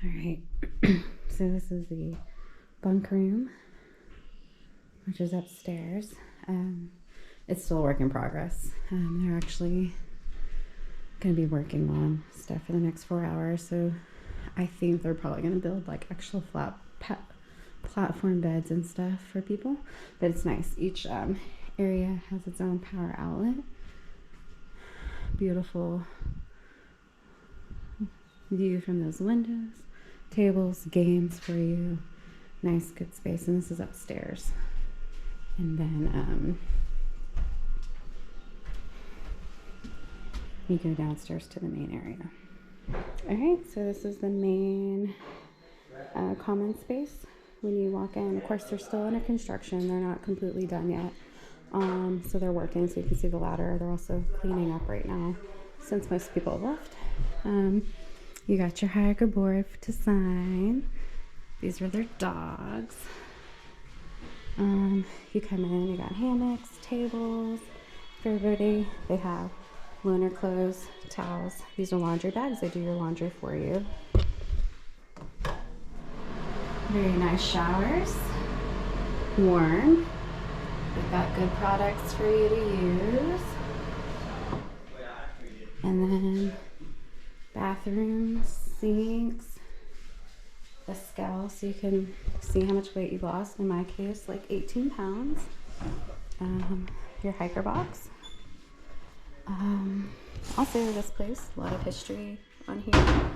All right, so this is the bunk room, which is upstairs. It's still a work in progress. They're actually going to be working on stuff for the next 4 hours, so I think they're probably going to build like actual platform beds and stuff for people, but it's nice. Each area has its own power outlet. Beautiful view from those windows, tables, games for you, nice good space. And this is upstairs, and then you go downstairs to the main area. All right, so this is the main common space. When you walk in, of course, they're still under construction. They're not completely done yet. So they're working, so you can see the ladder. They're also cleaning up right now since most people have left. You got your hiker board to sign. These are their dogs. You come in, you got hammocks, tables for everybody. They have winter clothes, towels. These are laundry bags. They do your laundry for you. Very nice showers. Warm. We've got good products for you to use. And then bathrooms, sinks, a scale so you can see how much weight you've lost. In my case, like 18 pounds. Your hiker box. Also, this place, a lot of history on here.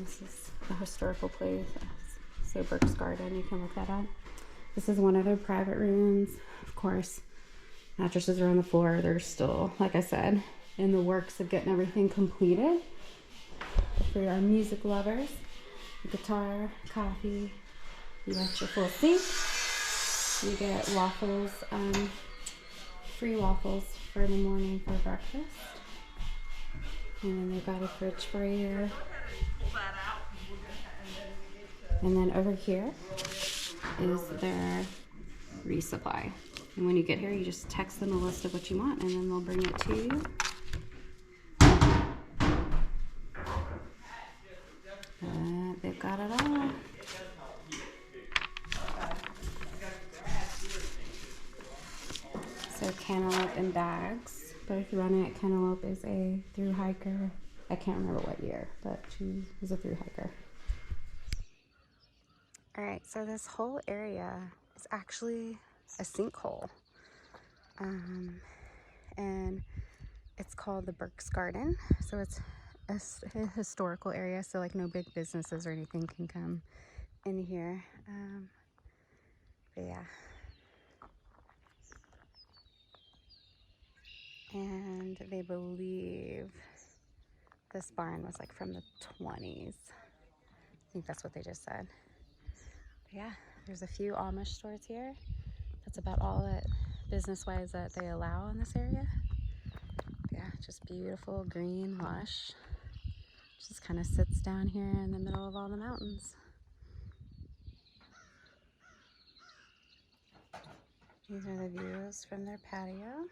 This is a historical place. So Burke's Garden, you can look that up. This is one of their private rooms. Of course, mattresses are on the floor. They're still, like I said, in the works of getting everything completed. For our music lovers, guitar, coffee, you got your full sink. You get waffles, free waffles for the morning for breakfast. And then they've got a fridge for you. And then over here is their resupply. And when you get here, you just text them a list of what you want, and then they'll bring it to you. They've got it all. So Cantaloupe and Bags, both run it. Cantaloupe is a thru hiker. I can't remember what year, but she was a thru hiker. All right, so this whole area is actually a sinkhole. And it's called the Burke's Garden. So it's a historical area, so like no big businesses or anything can come in here. But yeah. And they believe this barn was like from the 20s. I think that's what they just said. But yeah, there's a few Amish stores here. That's about all that business-wise that they allow in this area. But yeah, just beautiful, green, lush. Just kind of sits down here in the middle of all the mountains. These are the views from their patio.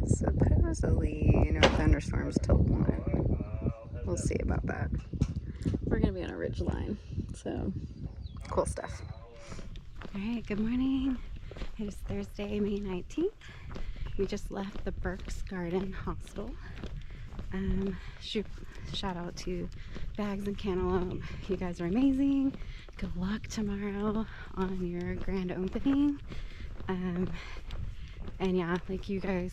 Supposedly, thunderstorms till 1. We'll see about that. We're gonna be on a ridge line, so cool stuff. All right, good morning. It is Thursday, May 19th. We just left the Burke's Garden Hostel. Shout out to Bags and Cantaloupe. You guys are amazing. Good luck tomorrow on your grand opening. And yeah, like you guys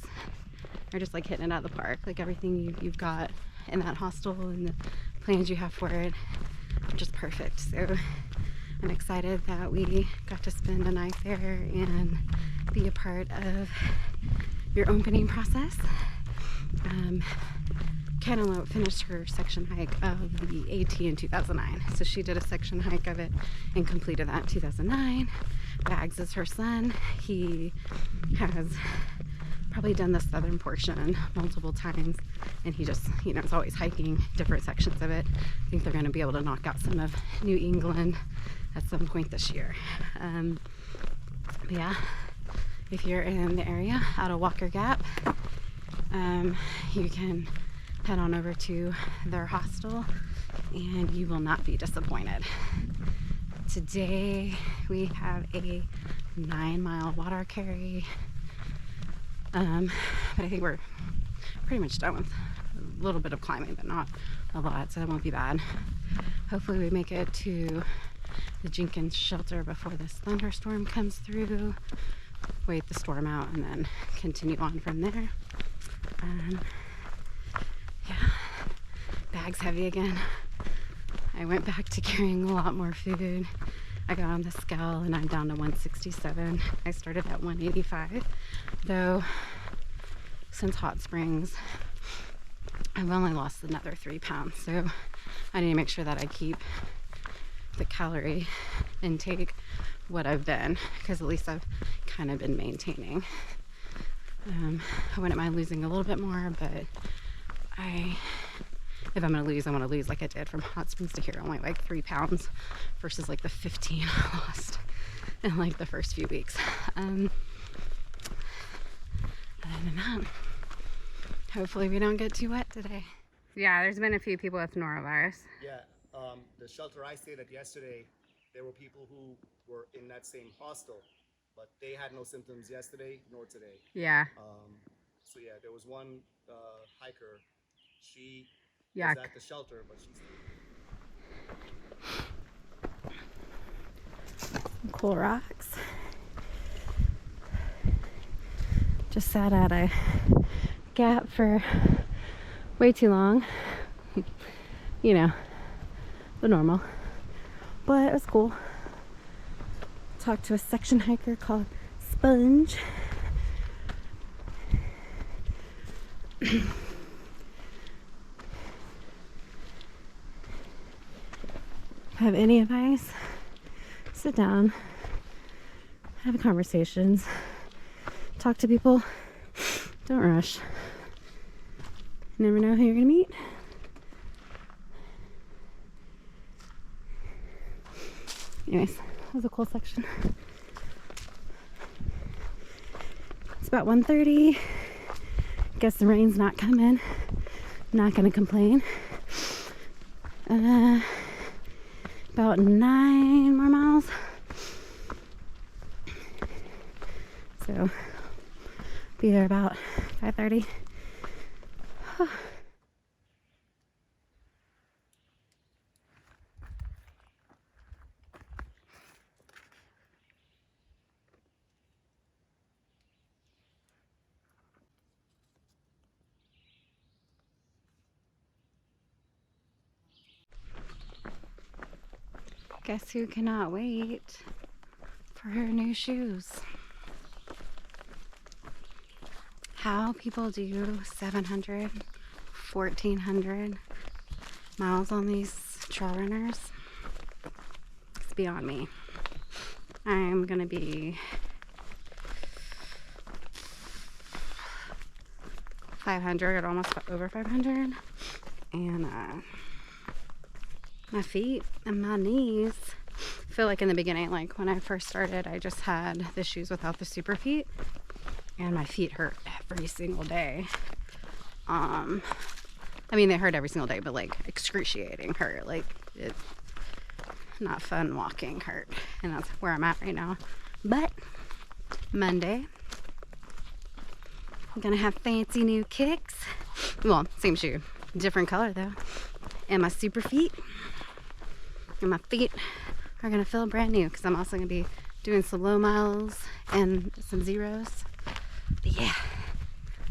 are just like hitting it out of the park. Like everything you've got in that hostel and the plans you have for it are just perfect. So I'm excited that we got to spend a night there and be a part of your opening process. Cantaloupe finished her section hike of the AT in 2009. So she did a section hike of it and completed that in 2009. Bags is her son. He has probably done the southern portion multiple times, and he just, you know, is always hiking different sections of it. I think they're going to be able to knock out some of New England at some point this year. But yeah, if you're in the area out of Walker Gap, you can head on over to their hostel and you will not be disappointed. Today we have a 9-mile water carry, but I think we're pretty much done with a little bit of climbing, but not a lot, so that won't be bad. Hopefully we make it to the Jenkins shelter before this thunderstorm comes through, wait the storm out, and then continue on from there. Yeah, bag's heavy again. I went back to carrying a lot more food. I got on the scale and I'm down to 167. I started at 185, though since Hot Springs I've only lost another 3 pounds, so I need to make sure that I keep the calorie intake what I've been, because at least I've kind of been maintaining. I wouldn't mind losing a little bit more, but if I'm gonna lose, I want to lose like I did from Hot Springs to here, only like 3 pounds versus like the 15 I lost in like the first few weeks. Other than that, hopefully we don't get too wet today. Yeah, there's been a few people with norovirus. Yeah, the shelter I stayed at yesterday, there were people who were in that same hostel, but they had no symptoms yesterday nor today. Yeah. So yeah, there was one hiker. She Yuck. was at the shelter, but she's Cool rocks. Just sat at a gap for way too long. You know, the normal. But it was cool. Talked to a section hiker called Sponge. Have any advice? Sit down, have conversations, talk to people. Don't rush. You never know who you're gonna meet. Anyways, that was a cool section. It's about 1:30. Guess the rain's not coming. Not gonna complain. About 9 more miles. So be there about 5:30. Guess who cannot wait for her new shoes? How people do 700, 1,400 miles on these trail runners, it's beyond me. I'm gonna be 500, almost over 500, and my feet and my knees, I feel like in the beginning, like when I first started, I just had the shoes without the super feet, and my feet hurt every single day. I mean, they hurt every single day, but like excruciating hurt. Like, it's not fun walking hurt, and that's where I'm at right now. But Monday, I'm gonna have fancy new kicks. Well, same shoe, different color though, and my super feet. And my feet are gonna feel brand new, because I'm also gonna be doing some low miles and some zeros. But yeah,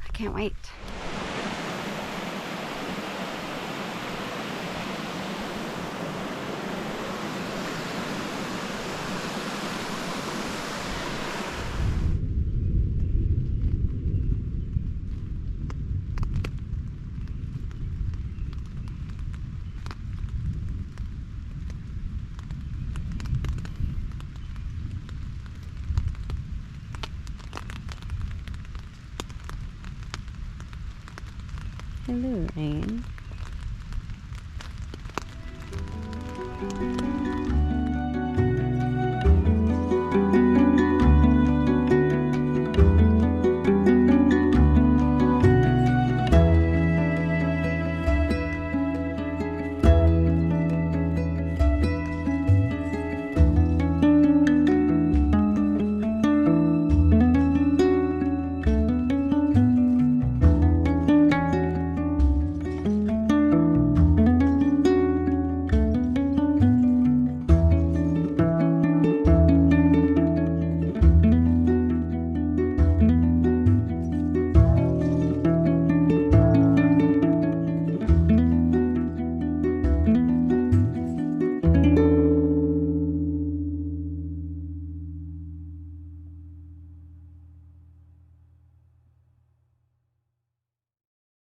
I can't wait. in the rain.